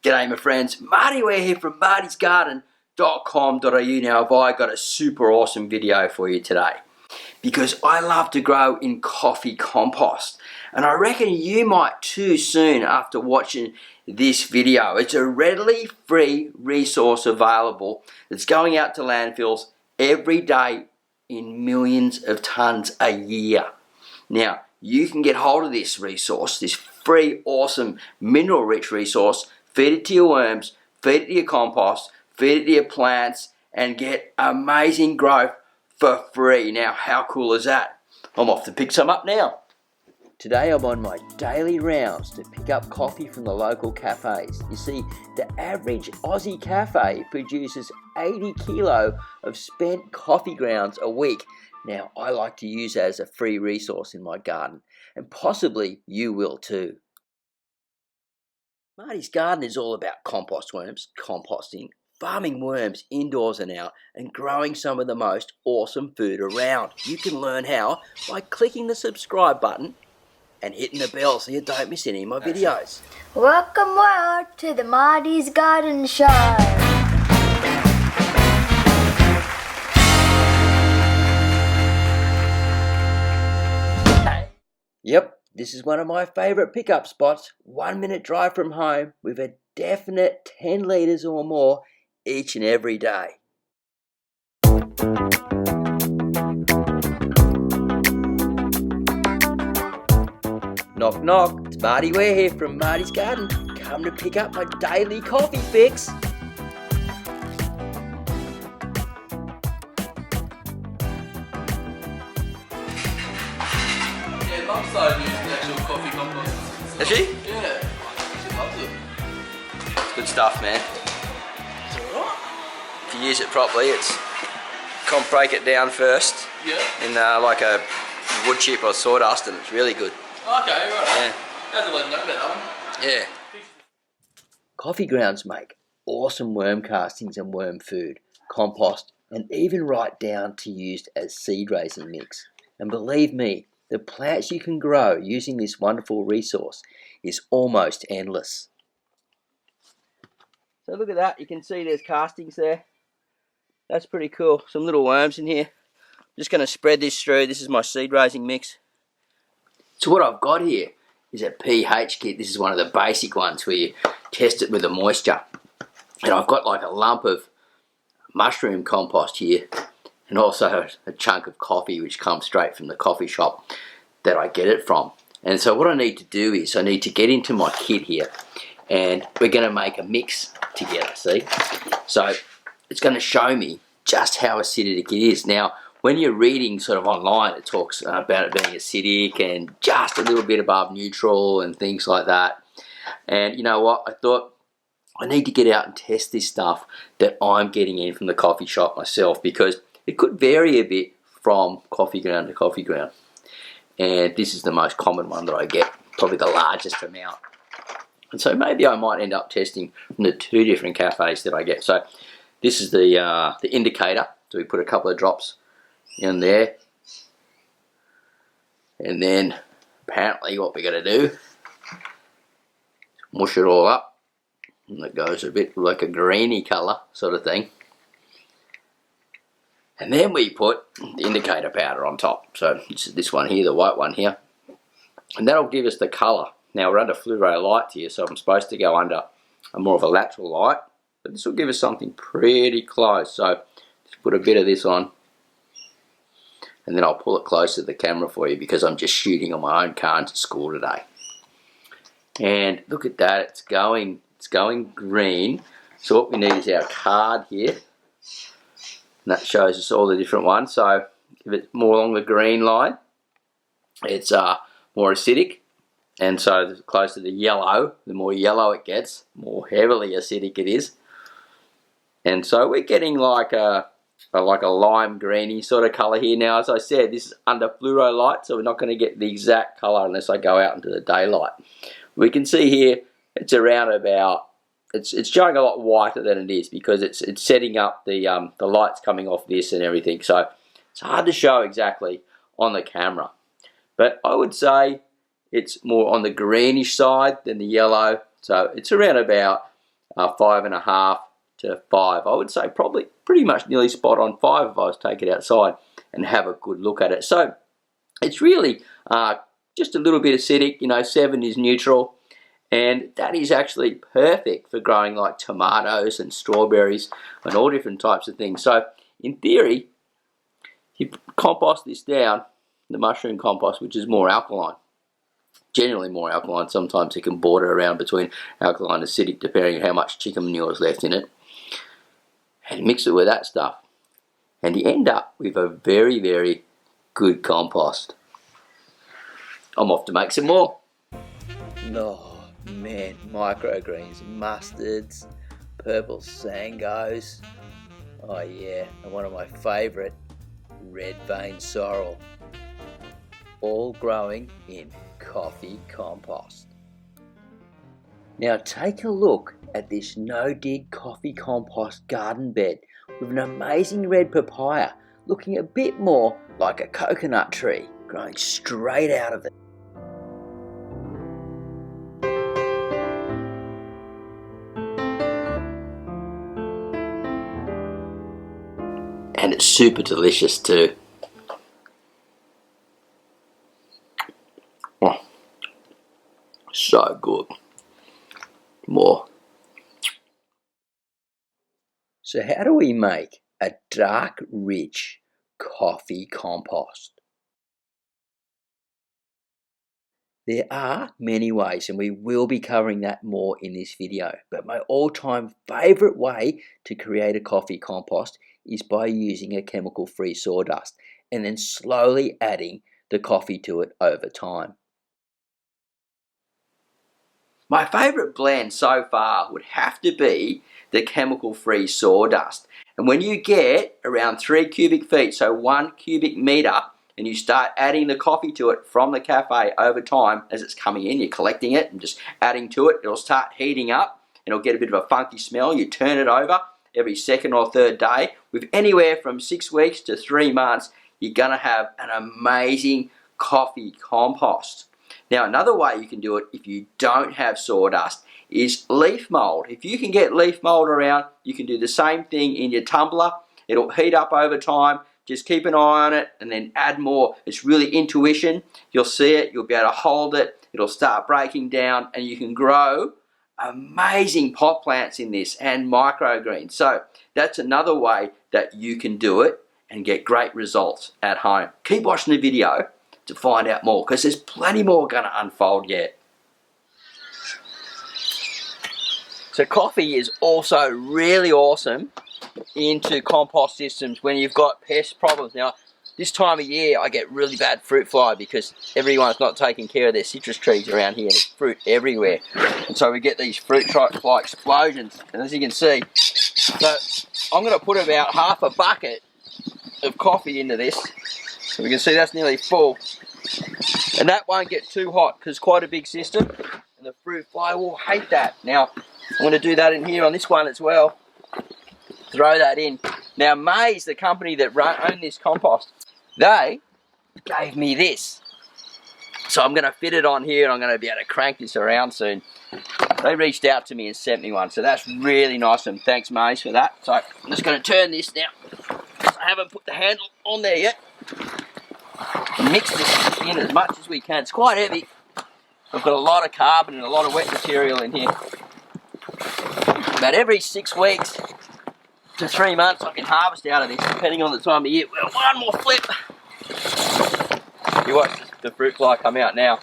G'day my friends, Marty Ware here from Maddys Garden.com.au. Now have I got a super awesome video for you today, because I love to grow in coffee compost, and I reckon you might too soon after watching this video. It's a readily free resource available that's going out to landfills every day in millions of tons a year. Now you can get hold of this resource, this free awesome mineral rich resource, feed it to your worms, feed it to your compost, feed it to your plants, and get amazing growth for free. Now, how cool is that? I'm off to pick some up now. Today I'm on my daily rounds to pick up coffee from the local cafes. You see, the average Aussie cafe produces 80 kilo of spent coffee grounds a week. Now, I like to use that as a free resource in my garden, and possibly you will too. Marty's Garden is all about compost worms, composting, farming worms indoors and out, and growing some of the most awesome food around. You can learn how by clicking the subscribe button and hitting the bell so you don't miss any of my videos. Welcome to the Marty's Garden Show. Yep, this is one of my favourite pickup spots. 1 minute drive from home with a definite 10 litres or more each and every day. Knock knock, it's Marty Ware here from Marty's Garden. Come to pick up my daily coffee fix. Mum started using the actual coffee compost. Has she? Yeah, she loves it. It's good stuff, man. It's alright. If you use it properly, it's break it down first Yeah. in like a wood chip or sawdust, and it's really good. Okay, right. Yeah. I have to let them know about that one. Yeah. Coffee grounds make awesome worm castings and worm food, compost, and even right down to used as seed raising mix. And believe me, the plants you can grow using this wonderful resource is almost endless. So look at that, you can see there's castings there. That's pretty cool. Some little worms in here. Just going to spread this through. This is my seed raising mix. So what I've got here is a pH kit. This is one of the basic ones where you test it with the moisture. And I've got like a lump of mushroom compost here, and also a chunk of coffee which comes straight from the coffee shop that I get it from. And so what I need to do is I need to get into my kit here, and we're going to make a mix together, see? So it's going to show me just how acidic it is. Now, when you're reading sort of online, it talks about it being acidic and just a little bit above neutral and things like that. And you know what? I thought I need to get out and test this stuff that I'm getting in from the coffee shop myself, because it could vary a bit from coffee ground to coffee ground. And this is the most common one that I get, probably the largest amount. And so maybe I might end up testing from the 2 different cafes that I get. So this is the indicator. So we put a couple of drops in there. And then apparently what we're going to do, mush it all up. And it goes a bit like a greeny colour sort of thing. And then we put the indicator powder on top. So it's this one here, the white one here. And that'll give us the colour. Now we're under fluoro light here, so I'm supposed to go under a more of a lateral light. But this will give us something pretty close. So just put a bit of this on. And then I'll pull it close to the camera for you, because I'm just shooting on my own car into school today. And look at that, it's going green. So what we need is our card here. And that shows us all the different ones. So if it's more along the green line, it's more acidic. And so the closer to the yellow, the more yellow it gets, more heavily acidic it is. And so we're getting like a lime greeny sort of colour here. Now, as I said, this is under fluoro light, so we're not going to get the exact colour unless I go out into the daylight. We can see here it's around about, it's showing a lot whiter than it is, because it's setting up the lights coming off this and everything. So it's hard to show exactly on the camera. But I would say it's more on the greenish side than the yellow. So it's around about 5.5 to 5. I would say probably pretty much nearly spot on 5 if I was to take it outside and have a good look at it. So it's really just a little bit acidic, 7 is neutral, and that is actually perfect for growing like tomatoes and strawberries and all different types of things. So in theory, you compost this down, the mushroom compost, which is more alkaline, generally more alkaline. Sometimes it can border around between alkaline and acidic depending on how much chicken manure is left in it, and mix it with that stuff, and you end up with a very, very good compost. I'm off to make some more. Oh man, microgreens, mustards, purple sangos, oh yeah, and one of my favourite, red vein sorrel, all growing in coffee compost. Now take a look at this no-dig coffee compost garden bed with an amazing red papaya looking a bit more like a coconut tree growing straight out of it. And it's super delicious too. Oh, so good. More. So how do we make a dark, rich coffee compost? There are many ways, and we will be covering that more in this video. But my all-time favourite way to create a coffee compost is by using a chemical-free sawdust and then slowly adding the coffee to it over time. My favourite blend so far would have to be the chemical-free sawdust. And when you get around 3 cubic feet, so 1 cubic metre, and you start adding the coffee to it from the cafe over time as it's coming in, you're collecting it and just adding to it, it'll start heating up and it'll get a bit of a funky smell. You turn it over every second or third day. With anywhere from 6 weeks to 3 months, you're going to have an amazing coffee compost. Now another way you can do it if you don't have sawdust is leaf mold. If you can get leaf mold around, you can do the same thing in your tumbler. It'll heat up over time. Just keep an eye on it and then add more. It's really intuition. You'll see it, you'll be able to hold it, it'll start breaking down, and you can grow amazing pot plants in this and microgreens. So that's another way that you can do it and get great results at home. Keep watching the video to find out more, because there's plenty more going to unfold yet. So coffee is also really awesome into compost systems when you've got pest problems. Now this time of year I get really bad fruit fly because everyone's not taking care of their citrus trees around here and there's fruit everywhere, and so we get these fruit fly explosions. And as you can see, so I'm going to put about half a bucket of coffee into this, so we can see that's nearly full, and that won't get too hot because it's quite a big system and the fruit fly will hate that. Now I'm going to do that in here on this one as well. Throw that in. Now Maddys, the company that own this compost, they gave me this. So I'm going to fit it on here and I'm going to be able to crank this around soon. They reached out to me and sent me one, so that's really nice, and thanks Maddys for that. So I'm just going to turn this now. I haven't put the handle on there yet. Mix this in as much as we can. It's quite heavy. I've got a lot of carbon and a lot of wet material in here. About every 6 weeks to 3 months I can harvest out of this, depending on the time of year. Well, one more flip. You watch the fruit fly come out now.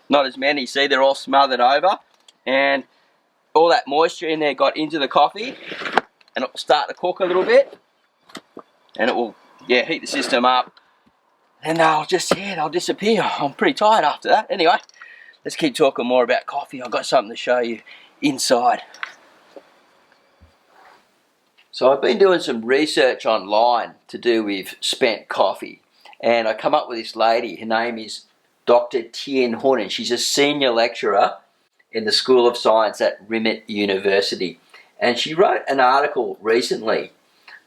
Not as many, see, they're all smothered over, and all that moisture in there got into the coffee, and it will start to cook a little bit, and it will, heat the system up, and they'll disappear. I'm pretty tired after that. Anyway, let's keep talking more about coffee. I've got something to show you inside. So I've been doing some research online to do with spent coffee, and I come up with this lady. Her name is Dr. Tien Hun, and she's a senior lecturer in the School of Science at Rimut University. And she wrote an article recently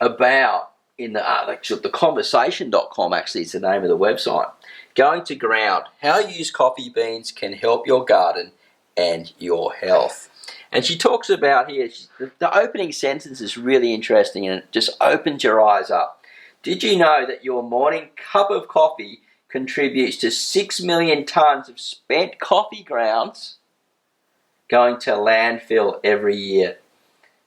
about, in the conversation.com actually is the name of the website, Going to Ground, How Used Coffee Beans Can Help Your Garden and your health. And she talks about here, the opening sentence is really interesting and it just opens your eyes up. Did you know that your morning cup of coffee contributes to 6 million tonnes of spent coffee grounds going to landfill every year?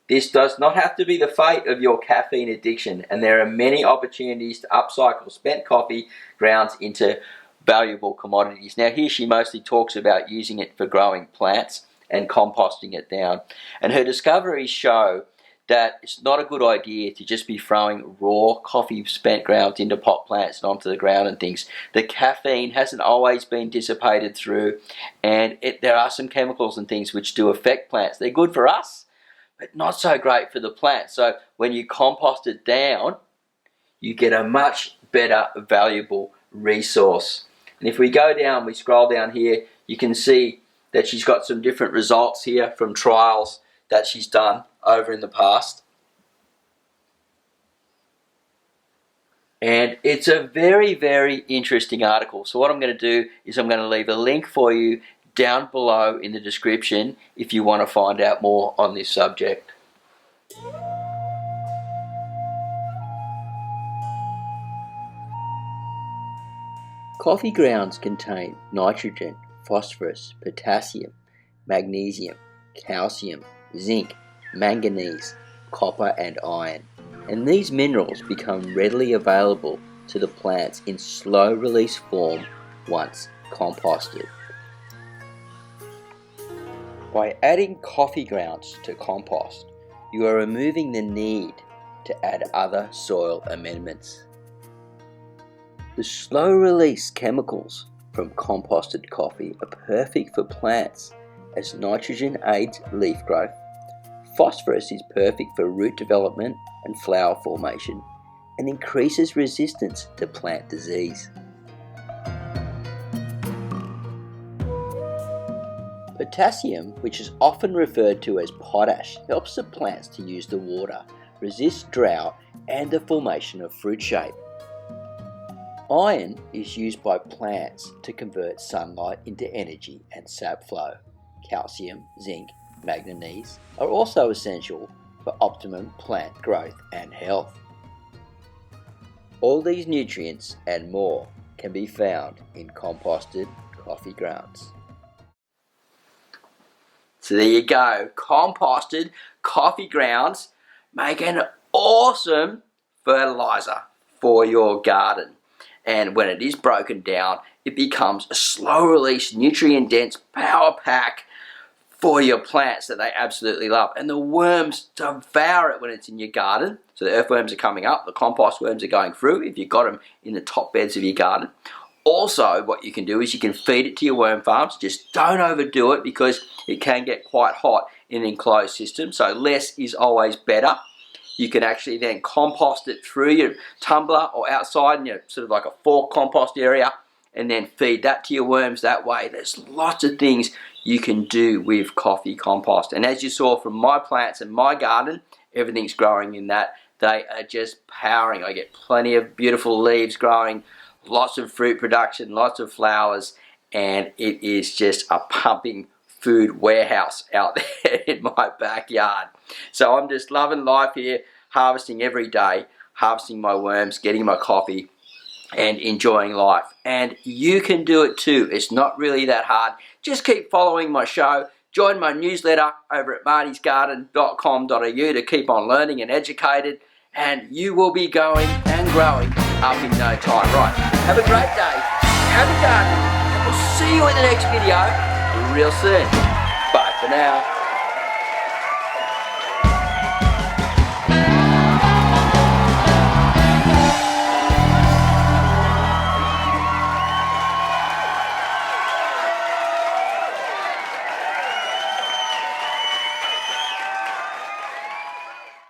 This does not have to be the fate of your caffeine addiction, and there are many opportunities to upcycle spent coffee grounds into valuable commodities. Now here she mostly talks about using it for growing plants and composting it down. And her discoveries show that it's not a good idea to just be throwing raw coffee spent grounds into pot plants and onto the ground and things. The caffeine hasn't always been dissipated through, and there are some chemicals and things which do affect plants. They're good for us, but not so great for the plant. So when you compost it down, you get a much better, valuable resource. And if we go down, we scroll down here, you can see that she's got some different results here from trials that she's done over in the past. And it's a very, very interesting article. So what I'm going to do is I'm going to leave a link for you down below in the description if you want to find out more on this subject. Coffee grounds contain nitrogen, phosphorus, potassium, magnesium, calcium, zinc, manganese, copper and iron. And these minerals become readily available to the plants in slow release form once composted. By adding coffee grounds to compost, you are removing the need to add other soil amendments. The slow release chemicals from composted coffee are perfect for plants as nitrogen aids leaf growth, phosphorus is perfect for root development and flower formation, and increases resistance to plant disease. Potassium, which is often referred to as potash, helps the plants to use the water, resist drought and the formation of fruit shape. Iron is used by plants to convert sunlight into energy and sap flow. Calcium, zinc, manganese are also essential for optimum plant growth and health. All these nutrients and more can be found in composted coffee grounds. So there you go, composted coffee grounds make an awesome fertilizer for your garden. And when it is broken down, it becomes a slow release, nutrient dense power pack for your plants that they absolutely love. And the worms devour it when it's in your garden. So the earthworms are coming up, the compost worms are going through if you've got them in the top beds of your garden. Also, what you can do is you can feed it to your worm farms. Just don't overdo it because it can get quite hot in an enclosed system. So less is always better. You can actually then compost it through your tumbler or outside in your sort of like a fork compost area and then feed that to your worms that way. There's lots of things you can do with coffee compost. And as you saw from my plants in my garden, everything's growing in that. They are just powering. I get plenty of beautiful leaves growing, lots of fruit production, lots of flowers, and it is just a pumping food warehouse out there in my backyard. So I'm just loving life here, harvesting every day, harvesting my worms, getting my coffee, and enjoying life. And you can do it too. It's not really that hard. Just keep following my show. Join my newsletter over at maddysgarden.com.au to keep on learning and educated, and you will be going and growing up in no time. Right, have a great day, have a garden, and we'll see you in the next video real soon. Bye for now.